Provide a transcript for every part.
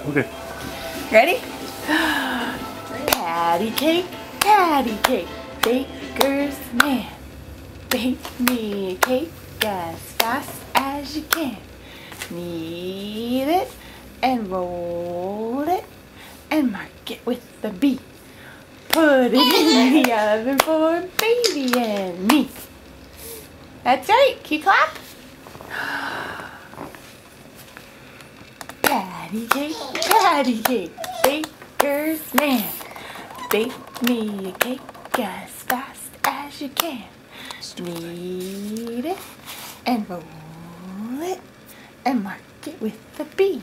Okay. Ready? Patty cake, baker's man. Bake me a cake as fast as you can. Knead it and roll it and mark it with the B. Put it in the oven for baby and me. That's right. Can you clap? Patty cake, baker's man. Bake me a cake as fast as you can. Knead it and roll it and mark it with the B.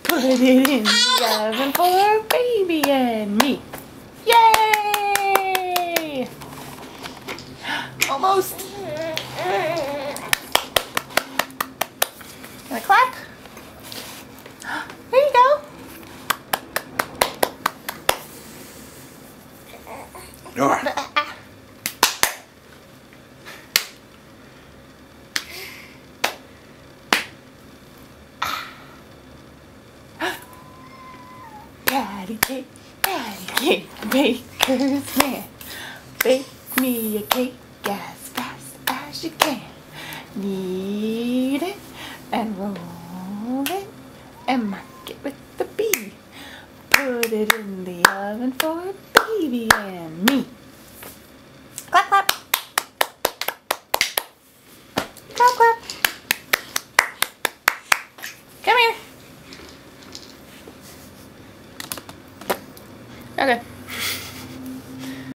Put it in the oven for baby and me. Yay! Almost. Gonna clap? There you go. Patty cake, baker's man. Bake me a cake as fast as you can. Knead it and roll